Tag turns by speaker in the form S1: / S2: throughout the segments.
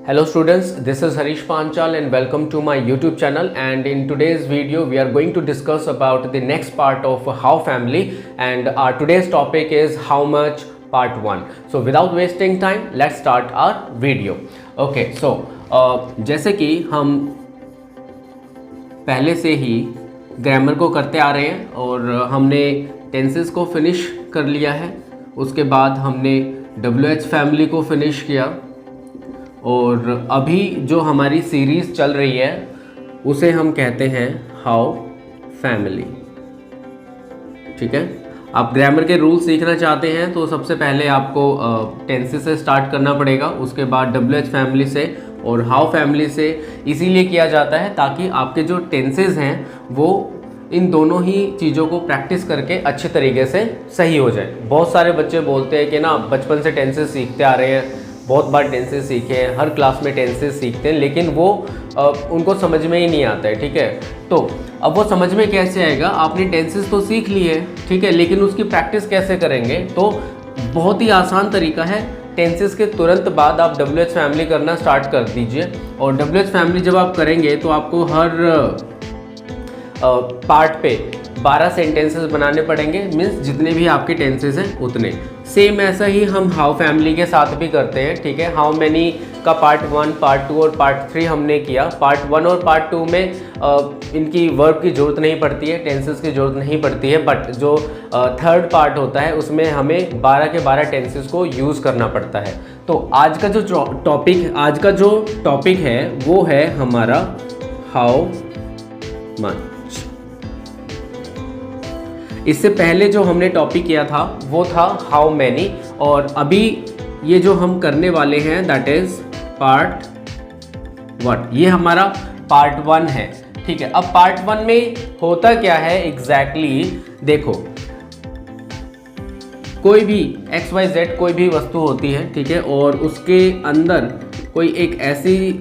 S1: Hello students, this is Harish Panchal and welcome to my YouTube channel, and in today's video we are going to discuss about the next part of How family, and our today's topic is how much part 1. So without wasting time, let's start our video. Okay, so जैसे कि हम पहले से ही grammar को करते आ रहे हैं और हमने टेंसेस को फिनिश कर लिया है, उसके बाद हमने WH फैमिली को फिनिश किया और अभी जो हमारी सीरीज़ चल रही है उसे हम कहते हैं हाउ फैमिली। ठीक है, आप ग्रामर के रूल सीखना चाहते हैं तो सबसे पहले आपको टेंसेस से स्टार्ट करना पड़ेगा, उसके बाद WH फैमिली से और हाउ फैमिली से। इसीलिए किया जाता है ताकि आपके जो टेंसेस हैं वो इन दोनों ही चीज़ों को प्रैक्टिस करके अच्छे तरीके से सही हो जाए। बहुत सारे बच्चे बोलते हैं कि ना बचपन से टेंसेस सीखते आ रहे हैं, बहुत बार टेंसेस सीखे हैं, हर क्लास में टेंसेस सीखते हैं, लेकिन वो उनको समझ में ही नहीं आता है। ठीक है, तो अब वो समझ में कैसे आएगा? आपने टेंसेस तो सीख लिए, ठीक है, लेकिन उसकी प्रैक्टिस कैसे करेंगे? तो बहुत ही आसान तरीका है, टेंसेस के तुरंत बाद आप WH फैमिली करना स्टार्ट कर दीजिए। और WH फैमिली जब आप करेंगे तो आपको हर पार्ट पे 12 सेंटेंसेस बनाने पड़ेंगे, मीन्स जितने भी आपके टेंसेस हैं उतने। सेम ऐसा ही हम हाउ फैमिली के साथ भी करते हैं। ठीक है, हाउ मैनी का पार्ट 1, पार्ट 2 और पार्ट 3 हमने किया। पार्ट 1 और पार्ट 2 में इनकी वर्ब की ज़रूरत नहीं पड़ती है, टेंसेस की ज़रूरत नहीं पड़ती है, बट जो थर्ड पार्ट होता है उसमें हमें 12 के 12 टेंसेस को यूज़ करना पड़ता है। तो आज का जो टॉपिक है वो है हमारा हाउ मच। इससे पहले जो हमने टॉपिक किया था वो था हाउ मैनी, और अभी ये जो हम करने वाले हैं दैट इज पार्ट 1। ये हमारा पार्ट 1 है। ठीक है, अब पार्ट 1 में होता क्या है एग्जैक्टली देखो, कोई भी XYZ कोई भी वस्तु होती है, ठीक है, और उसके अंदर कोई एक ऐसी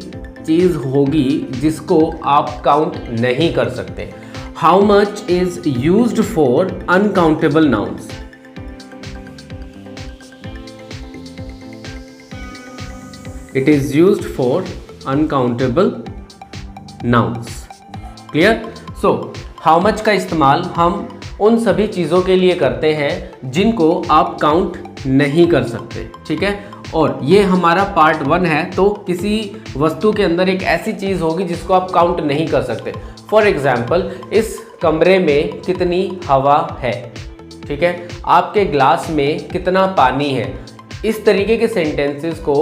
S1: चीज़ होगी जिसको आप काउंट नहीं कर सकते। How much is used for uncountable nouns? It is used for uncountable nouns. Clear? So, how much का इस्तेमाल हम उन सभी चीज़ों के लिए करते हैं जिनको आप काउंट नहीं कर सकते। ठीक है, और ये हमारा पार्ट 1 है, तो किसी वस्तु के अंदर एक ऐसी चीज़ होगी जिसको आप काउंट नहीं कर सकते। फॉर एग्जाम्पल, इस कमरे में कितनी हवा है, ठीक है, आपके ग्लास में कितना पानी है। इस तरीके के सेंटेंसेस को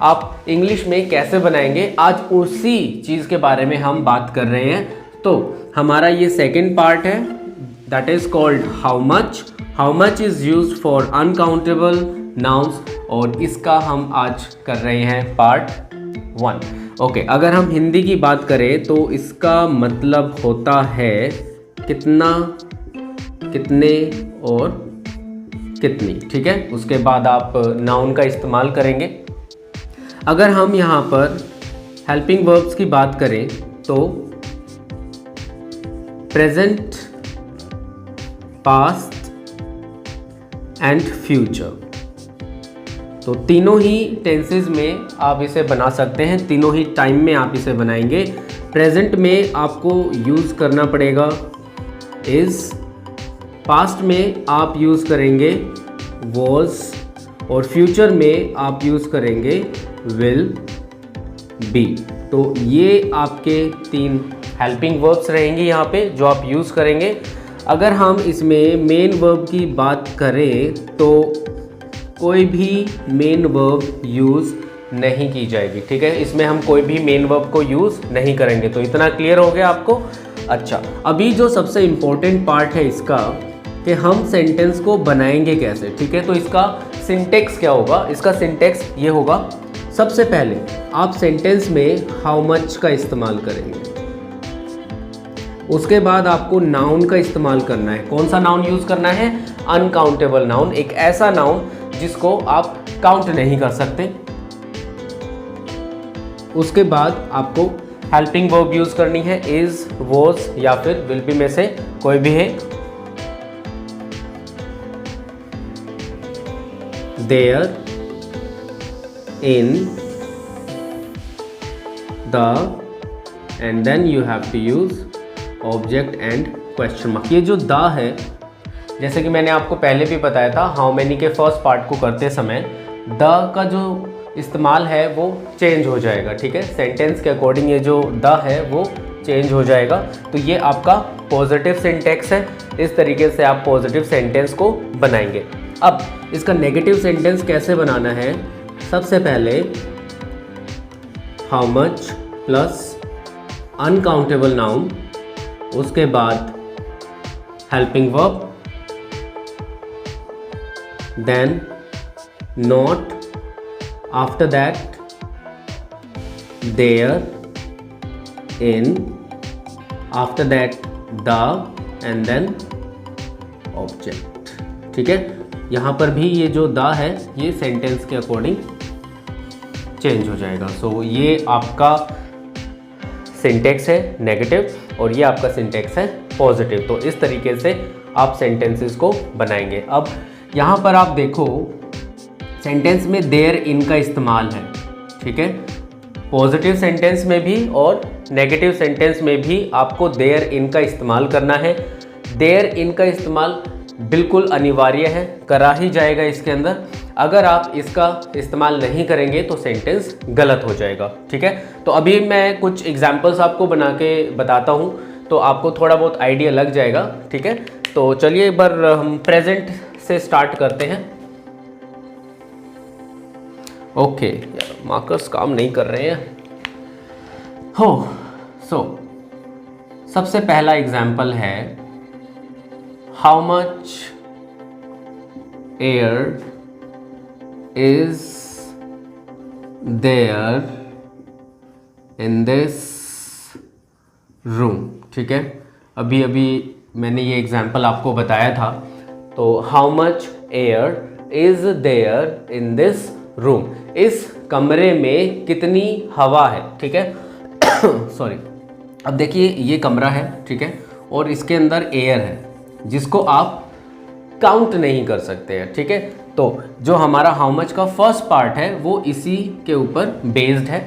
S1: आप इंग्लिश में कैसे बनाएंगे, आज उसी चीज़ के बारे में हम बात कर रहे हैं। तो हमारा ये सेकेंड पार्ट है that is called how much. How much is used for uncountable nouns, और इसका हम आज कर रहे हैं पार्ट 1। ओके, अगर हम हिंदी की बात करें तो इसका मतलब होता है कितना, कितने और कितनी। ठीक है, उसके बाद आप नाउन का इस्तेमाल करेंगे। अगर हम यहाँ पर हेल्पिंग वर्ब्स की बात करें तो प्रेजेंट, पास्ट एंड फ्यूचर, तो तीनों ही टेंसेस में आप इसे बना सकते हैं, तीनों ही टाइम में आप इसे बनाएंगे। प्रेजेंट में आपको यूज़ करना पड़ेगा इज़, पास्ट में आप यूज़ करेंगे वॉज, और फ्यूचर में आप यूज़ करेंगे विल बी। तो ये आपके 3 हेल्पिंग वर्ब्स रहेंगे यहाँ पे जो आप यूज़ करेंगे। अगर हम इसमें मेन वर्ब की बात करें तो कोई भी मेन वर्ब यूज़ नहीं की जाएगी। ठीक है, इसमें हम कोई भी मेन वर्ब को यूज़ नहीं करेंगे। तो इतना क्लियर हो गया आपको? अच्छा, अभी जो सबसे इम्पोर्टेंट पार्ट है इसका कि हम सेंटेंस को बनाएंगे कैसे। ठीक है, तो इसका सिंटेक्स क्या होगा? इसका सिंटेक्स ये होगा, सबसे पहले आप सेंटेंस में हाउ मच का इस्तेमाल करेंगे, उसके बाद आपको नाउन का इस्तेमाल करना है। कौन सा नाउन यूज़ करना है? अनकाउंटेबल नाउन, एक ऐसा नाउन जिसको आप काउंट नहीं कर सकते। उसके बाद आपको हेल्पिंग वर्ब यूज़ करनी है, इज़, वॉज या फिर विल बी में से कोई भी है। There, in, the and then you have to use object and question mark. ये जो द है, जैसे कि मैंने आपको पहले भी बताया था, हाउ मैनी के फर्स्ट पार्ट को करते समय द का जो इस्तेमाल है वो चेंज हो जाएगा, ठीक है। सेंटेंस के अकॉर्डिंग ये जो द है वो चेंज हो जाएगा। तो ये आपका पॉजिटिव सिंटेक्स है। इस तरीके से आप पॉजिटिव सेंटेंस को बनाएंगे। अब इसका नेगेटिव सेंटेंस कैसे बनाना है? सबसे पहले how much plus uncountable noun, उसके बाद helping verb, then not, after that there, in, after that the and then object, ठीक है। यहाँ पर भी ये जो द है ये सेंटेंस के अकॉर्डिंग चेंज हो जाएगा। सो ये आपका सिंटेक्स है नेगेटिव और ये आपका सिंटेक्स है पॉजिटिव। तो इस तरीके से आप सेंटेंसेस को बनाएंगे। अब यहाँ पर आप देखो सेंटेंस में देयर इन का इस्तेमाल है, ठीक है। पॉजिटिव सेंटेंस में भी और नेगेटिव सेंटेंस में भी आपको देयर इन का इस्तेमाल करना है। देयर इन का इस्तेमाल बिल्कुल अनिवार्य है, करा ही जाएगा इसके अंदर। अगर आप इसका इस्तेमाल नहीं करेंगे तो सेंटेंस गलत हो जाएगा, ठीक है। तो अभी मैं कुछ एग्जाम्पल्स आपको बना के बताता हूँ तो आपको थोड़ा बहुत आइडिया लग जाएगा, ठीक है। तो चलिए एक बार हम प्रेजेंट से स्टार्ट करते हैं। ओके यार, मार्कर्स काम नहीं कर रहे हैं। सो सबसे पहला एग्जाम्पल है how much air is there in this room, ठीक है। अभी अभी मैंने ये एग्जाम्पल आपको बताया था। तो how much air is there in this room, इस कमरे में कितनी हवा है, ठीक है। सॉरी। अब देखिए ये कमरा है, ठीक है, और इसके अंदर एयर है जिसको आप काउंट नहीं कर सकते हैं, ठीक है। तो जो हमारा हाउ मच का फर्स्ट पार्ट है वो इसी के ऊपर बेस्ड है।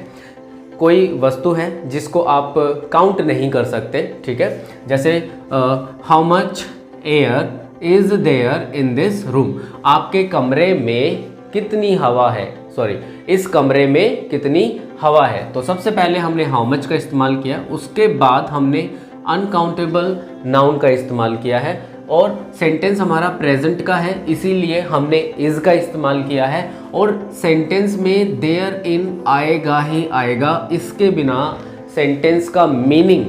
S1: कोई वस्तु है जिसको आप काउंट नहीं कर सकते, ठीक है। जैसे how much air is there in this room, आपके कमरे में कितनी हवा है, सॉरी इस कमरे में कितनी हवा है। तो सबसे पहले हमने हाउ मच का इस्तेमाल किया, उसके बाद हमने अनकाउंटेबल नाउन का इस्तेमाल किया है और सेंटेंस हमारा प्रेजेंट का है इसीलिए हमने इज का इस्तेमाल किया है। और सेंटेंस में देयर इन आएगा ही आएगा, इसके बिना सेंटेंस का मीनिंग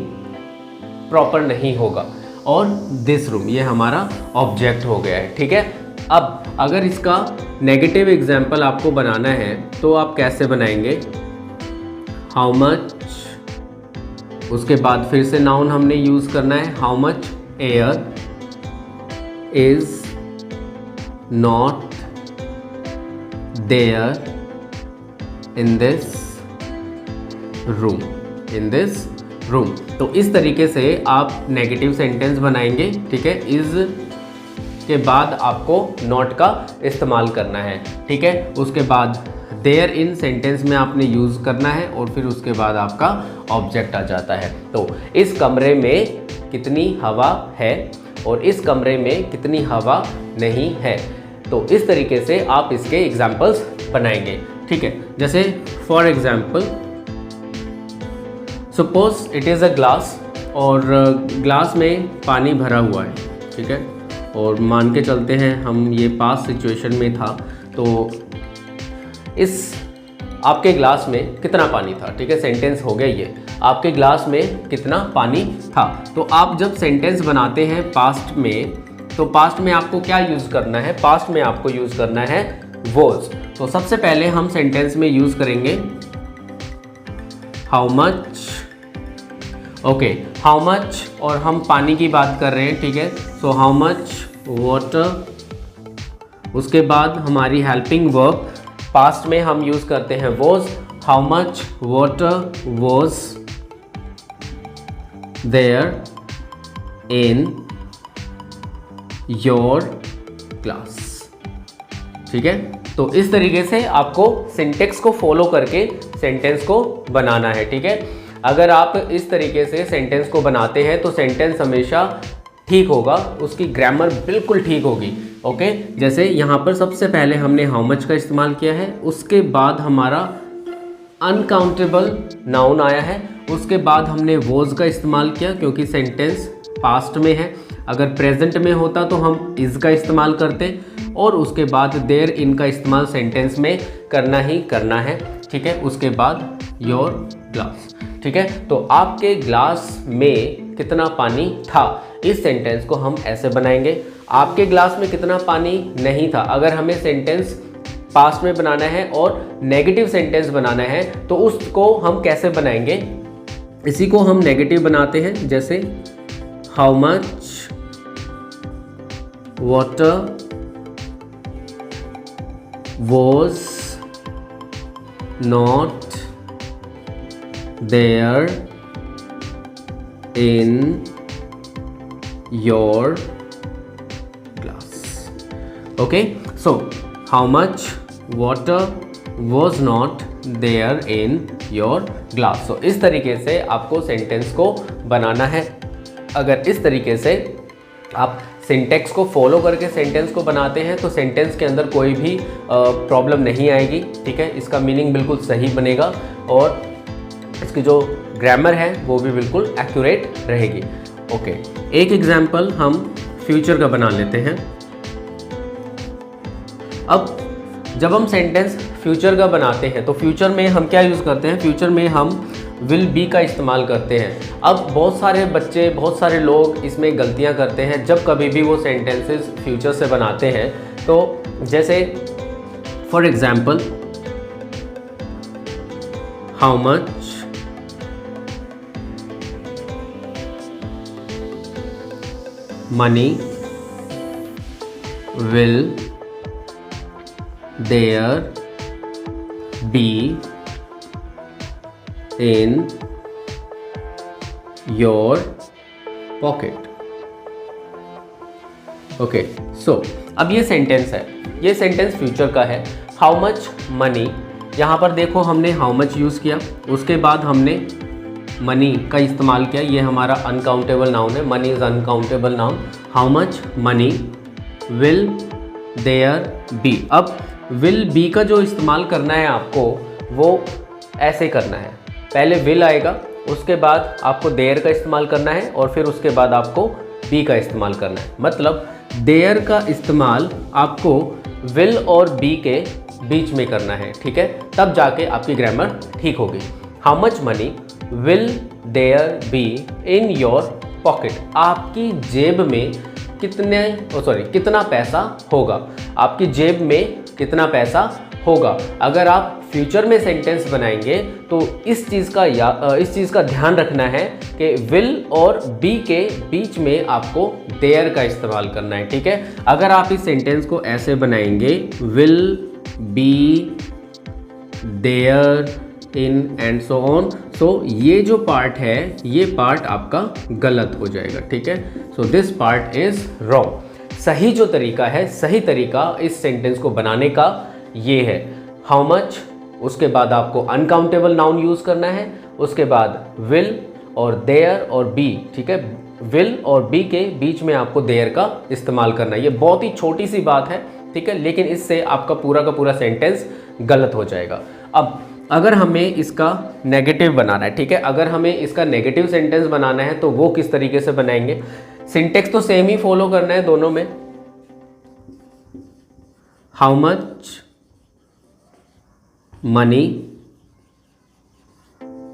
S1: प्रॉपर नहीं होगा। और दिस रूम ये हमारा ऑब्जेक्ट हो गया है, ठीक है। अब अगर इसका नेगेटिव एग्जाम्पल आपको बनाना है तो आप कैसे बनाएंगे? हाउ मच, उसके बाद फिर से नाउन हमने यूज़ करना है, how much air is not there in this room, in this room. तो इस तरीके से आप नेगेटिव सेंटेंस बनाएंगे, ठीक है। इज के बाद आपको नॉट का इस्तेमाल करना है, ठीक है। उसके बाद देयर इन सेंटेंस में आपने यूज़ करना है और फिर उसके बाद आपका ऑब्जेक्ट आ जाता है। तो इस कमरे में कितनी हवा है और इस कमरे में कितनी हवा नहीं है। तो इस तरीके से आप इसके एग्जाम्पल्स बनाएंगे, ठीक है। जैसे for example suppose it is a glass और ग्लास में पानी भरा हुआ है, ठीक है। और मान के चलते हैं हम ये पास सिचुएशन में था, तो इस आपके ग्लास में कितना पानी था, ठीक है। सेंटेंस हो गया ये, आपके ग्लास में कितना पानी था। तो आप जब सेंटेंस बनाते हैं पास्ट में, तो पास्ट में आपको क्या यूज़ करना है? पास्ट में आपको यूज़ करना है वॉज। तो सबसे पहले हम सेंटेंस में यूज़ करेंगे how much, okay how much, और हम पानी की बात कर रहे हैं, ठीक है। सो हाउ मच वाटर, उसके बाद हमारी हेल्पिंग वर्ब पास्ट में हम यूज़ करते हैं was. How much water was there in your class, ठीक है। तो इस तरीके से आपको सिंटेक्स को फॉलो करके सेंटेंस को बनाना है, ठीक है। अगर आप इस तरीके से सेंटेंस को बनाते हैं तो सेंटेंस हमेशा ठीक होगा, उसकी ग्रामर बिल्कुल ठीक होगी। ओके, जैसे यहाँ पर सबसे पहले हमने हाउ मच का इस्तेमाल किया है, उसके बाद हमारा अनकाउंटेबल नाउन आया है, उसके बाद हमने वॉज का इस्तेमाल किया क्योंकि सेंटेंस पास्ट में है। अगर प्रेजेंट में होता तो हम इज़ का इस्तेमाल करते, और उसके बाद देयर इन का इस्तेमाल सेंटेंस में करना ही करना है, ठीक है। उसके बाद योर ग्लास, ठीक है। तो आपके ग्लास में कितना पानी था, इस सेंटेंस को हम ऐसे बनाएंगे। आपके ग्लास में कितना पानी नहीं था, अगर हमें सेंटेंस पास्ट में बनाना है और नेगेटिव सेंटेंस बनाना है तो उसको हम कैसे बनाएंगे, इसी को हम नेगेटिव बनाते हैं। जैसे how much water was not there in your glass. Okay, so how much water was not there in your glass. So इस तरीके से आपको सेंटेंस को बनाना है। अगर इस तरीके से आप सिंटेक्स को फॉलो करके सेंटेंस को बनाते हैं तो सेंटेंस के अंदर कोई भी प्रॉब्लम नहीं आएगी, ठीक है। इसका मीनिंग बिल्कुल सही बनेगा और इसकी जो ग्रामर है वो भी बिल्कुल एक्यूरेट रहेगी। ओके, एक एग्जाम्पल हम फ्यूचर का बना लेते हैं। अब जब हम सेंटेंस फ्यूचर का बनाते हैं तो फ्यूचर में हम क्या यूज़ करते हैं, फ्यूचर में हम विल बी का इस्तेमाल करते हैं। अब बहुत सारे बच्चे, बहुत सारे लोग इसमें गलतियां करते हैं जब कभी भी वो सेंटेंसेस फ्यूचर से बनाते हैं। तो जैसे for example how much money will there be in your pocket. Okay, so अब ये सेंटेंस है, ये सेंटेंस फ्यूचर का है। हाउ मच मनी, यहाँ पर देखो हमने हाउ मच यूज़ किया, उसके बाद हमने मनी का इस्तेमाल किया। ये हमारा अनकाउंटेबल नाउन है, money is uncountable noun. How much money will there be. अब विल बी का जो इस्तेमाल करना है आपको वो ऐसे करना है, पहले विल आएगा, उसके बाद आपको देयर का इस्तेमाल करना है और फिर उसके बाद आपको बी का इस्तेमाल करना है। मतलब देयर का इस्तेमाल आपको विल और बी के बीच में करना है, ठीक है, तब जाके आपकी ग्रामर ठीक होगी। How much money will there be in your pocket, आपकी जेब में कितना पैसा होगा, आपकी जेब में कितना पैसा होगा। अगर आप फ्यूचर में सेंटेंस बनाएंगे तो इस चीज़ का ध्यान रखना है कि विल और बी के बीच में आपको देयर का इस्तेमाल करना है, ठीक है। अगर आप इस सेंटेंस को ऐसे बनाएंगे will be there in and so on, so ये जो पार्ट है ये पार्ट आपका गलत हो जाएगा, ठीक है। So this part is wrong. सही जो तरीका है, सही तरीका इस सेंटेंस को बनाने का ये है हाउ मच, उसके बाद आपको अनकाउंटेबल नाउन यूज़ करना है, उसके बाद विल और देयर और बी, ठीक है, विल और बी के बीच में आपको देयर का इस्तेमाल करना है। ये बहुत ही छोटी सी बात है, ठीक है, लेकिन इससे आपका पूरा का पूरा सेंटेंस गलत हो जाएगा। अब अगर हमें इसका नेगेटिव बनाना है, ठीक है, अगर हमें इसका नेगेटिव सेंटेंस बनाना है तो वो किस तरीके से बनाएंगे। सिंटेक्स तो सेम ही फॉलो करना है दोनों में। How much money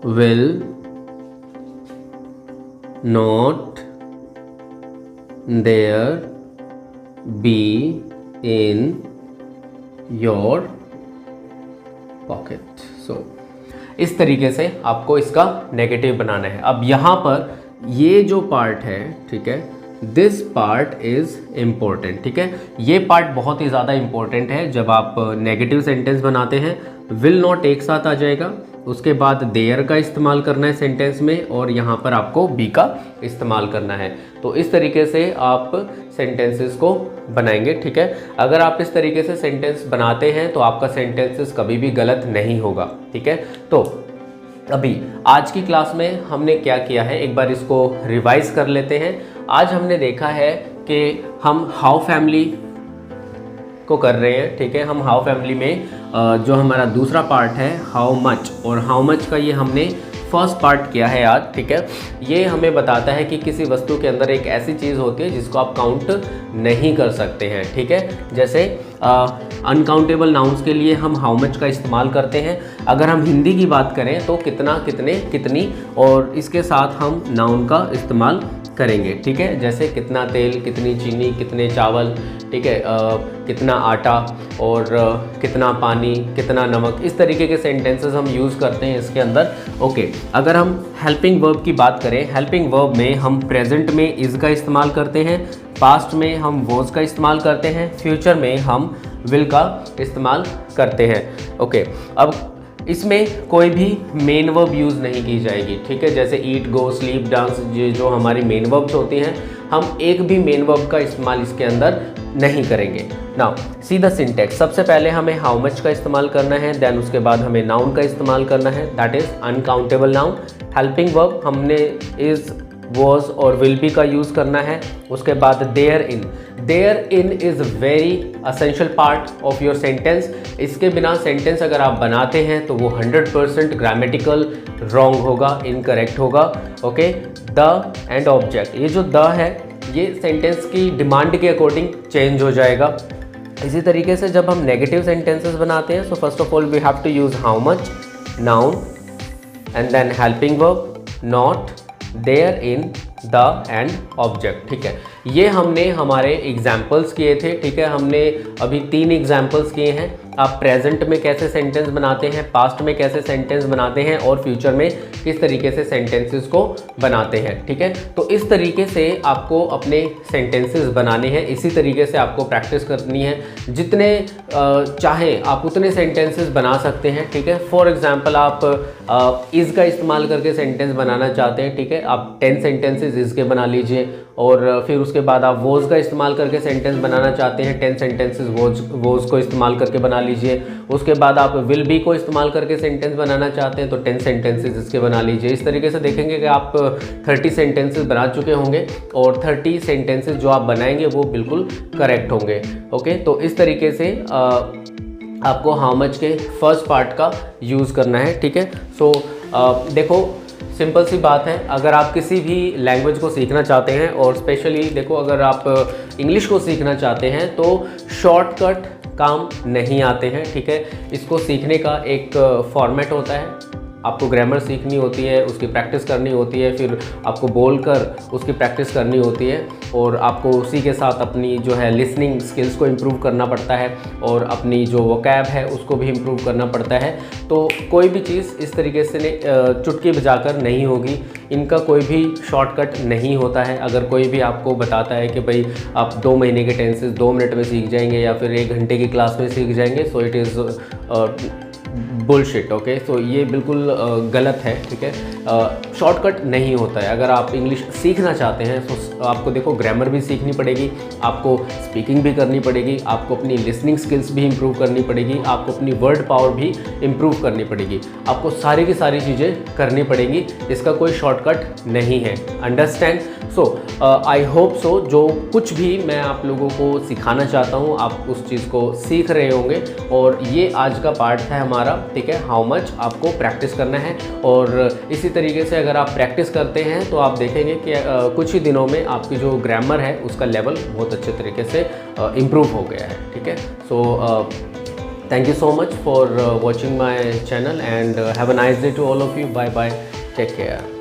S1: will not there be in your pocket. So इस तरीके से आपको इसका नेगेटिव बनाना है। अब यहाँ पर ये जो पार्ट है, ठीक है, दिस पार्ट इज़ इम्पोर्टेंट, ठीक है, ये पार्ट बहुत ही ज़्यादा इम्पोर्टेंट है। जब आप नेगेटिव सेंटेंस बनाते हैं विल नॉट एक साथ आ जाएगा, उसके बाद देयर का इस्तेमाल करना है सेंटेंस में और यहाँ पर आपको बी का इस्तेमाल करना है। तो इस तरीके से आप सेंटेंसेस को बनाएंगे, ठीक है। अगर आप इस तरीके से सेंटेंस बनाते हैं तो आपका सेंटेंसेस कभी भी गलत नहीं होगा, ठीक है। तो अभी आज की क्लास में हमने क्या किया है, एक बार इसको रिवाइज कर लेते हैं। आज हमने देखा है कि हम हाउ फैमिली को कर रहे हैं, ठीक है। हम हाउ फैमिली में जो हमारा दूसरा पार्ट है हाउ मच, और हाउ मच का ये हमने फर्स्ट पार्ट किया है आज, ठीक है। ये हमें बताता है कि किसी वस्तु के अंदर एक ऐसी चीज़ होती है जिसको आप काउंट नहीं कर सकते हैं, ठीक है। जैसे अनकाउंटेबल नाउन्स के लिए हम हाउ मच का इस्तेमाल करते हैं। अगर हम हिंदी की बात करें तो कितना, कितने, कितनी, और इसके साथ हम नाउन का इस्तेमाल करेंगे, ठीक है। जैसे कितना तेल, कितनी चीनी, कितने चावल, ठीक है, कितना आटा, और कितना पानी, कितना नमक, इस तरीके के सेंटेंसेस हम यूज़ करते हैं इसके अंदर, ओके। अगर हम हेल्पिंग वर्ब की बात करें, हेल्पिंग वर्ब में हम प्रेजेंट में इज़ का इस्तेमाल करते हैं, पास्ट में हम वॉज का इस्तेमाल करते हैं, फ्यूचर में हम विल का इस्तेमाल करते हैं, ओके। अब इसमें कोई भी मेन वर्ब यूज़ नहीं की जाएगी, ठीक है। जैसे ईट, गो, स्लीप, डांस, ये जो हमारी मेन वर्ब्स होती हैं, हम एक भी मेन वर्ब का इस्तेमाल इसके अंदर नहीं करेंगे। Now see the syntax. सबसे पहले हमें हाउ मच का इस्तेमाल करना है, देन उसके बाद हमें नाउन का इस्तेमाल करना है, that is uncountable noun. Helping verb हमने इज़, वॉज और विल बी का यूज़ करना है। उसके बाद there in. There in is very essential part of your sentence. इसके बिना सेंटेंस अगर आप बनाते हैं तो वो 100% ग्रामेटिकल रॉन्ग होगा, इनकरेक्ट होगा, ओके। द एंड ऑब्जेक्ट, ये जो द है ये सेंटेंस की डिमांड के अकॉर्डिंग चेंज हो जाएगा। इसी तरीके से जब हम नेगेटिव सेंटेंसेस बनाते हैं, so first of all we have to use how much, noun, and then helping verb, not, there in, the end object, ठीक है। ये हमने हमारे एग्जाम्पल्स किए थे, ठीक है। हमने अभी 3 एग्जाम्पल्स किए हैं। आप प्रेजेंट में कैसे सेंटेंस बनाते हैं, पास्ट में कैसे सेंटेंस बनाते हैं, और फ्यूचर में किस तरीके से सेंटेंसेस को बनाते हैं, ठीक है। तो इस तरीके से आपको अपने सेंटेंसेस बनाने हैं, इसी तरीके से आपको प्रैक्टिस करनी है। जितने चाहें आप उतने सेंटेंसेस बना सकते हैं, ठीक है। फॉर एग्जांपल आप इज़ का इस्तेमाल करके सेंटेंस बनाना चाहते हैं, ठीक है, आप 10 सेंटेंसेस इज़ के बना लीजिए। और फिर उसके बाद आप वॉज का इस्तेमाल करके सेंटेंस बनाना चाहते हैं, 10 सेंटेंसेस वॉज को इस्तेमाल करके बना लीजिए। उसके बाद आप विल बी को इस्तेमाल करके सेंटेंस बनाना चाहते हैं तो 10 सेंटेंसेस इसके बना लीजिए। इस तरीके से देखेंगे कि आप 30 सेंटेंसेस बना चुके होंगे, और 30 सेंटेंसेस जो आप बनाएंगे वो बिल्कुल करेक्ट होंगे, ओके। तो इस तरीके से आपको हाउ मच के फर्स्ट पार्ट का यूज़ करना है, ठीक है। सो देखो, सिंपल सी बात है, अगर आप किसी भी लैंग्वेज को सीखना चाहते हैं, और स्पेशली देखो अगर आप इंग्लिश को सीखना चाहते हैं तो शॉर्टकट काम नहीं आते हैं, ठीक है। इसको सीखने का एक फॉर्मेट होता है। आपको ग्रामर सीखनी होती है, उसकी प्रैक्टिस करनी होती है, फिर आपको बोलकर उसकी प्रैक्टिस करनी होती है, और आपको उसी के साथ अपनी जो है लिसनिंग स्किल्स को इम्प्रूव करना पड़ता है, और अपनी जो वोकैब है उसको भी इम्प्रूव करना पड़ता है। तो कोई भी चीज़ इस तरीके से चुटकी बजाकर नहीं होगी, इनका कोई भी शॉर्टकट नहीं होता है। अगर कोई भी आपको बताता है कि भाई आप 2 महीने के टेंसेस 2 मिनट में सीख जाएंगे या फिर 1 घंटे की क्लास में सीख जाएंगे, so it is bullshit, okay. So ये बिल्कुल गलत है, ठीक है। शॉर्टकट नहीं होता है। अगर आप इंग्लिश सीखना चाहते हैं तो आपको देखो ग्रामर भी सीखनी पड़ेगी, आपको स्पीकिंग भी करनी पड़ेगी, आपको अपनी लिसनिंग स्किल्स भी इम्प्रूव करनी पड़ेगी, आपको अपनी वर्ड पावर भी इम्प्रूव करनी पड़ेगी, आपको सारी की सारी चीज़ें करनी पड़ेंगी। इसका कोई शॉर्टकट नहीं है, understand. So I hope so जो कुछ भी मैं आप लोगों को सिखाना चाहता हूँ आप उस चीज़ को सीख रहे होंगे, और ये आज का पार्ट है हमारा, ठीक है। हाउ मच आपको प्रैक्टिस करना है, और इसी तरीके से अगर आप प्रैक्टिस करते हैं तो आप देखेंगे कि कुछ ही दिनों में आपकी जो ग्रामर है उसका लेवल बहुत अच्छे तरीके से इम्प्रूव हो गया है, ठीक है। So thank you so much for watching my channel, and have a nice day to all of you. Bye bye, take care.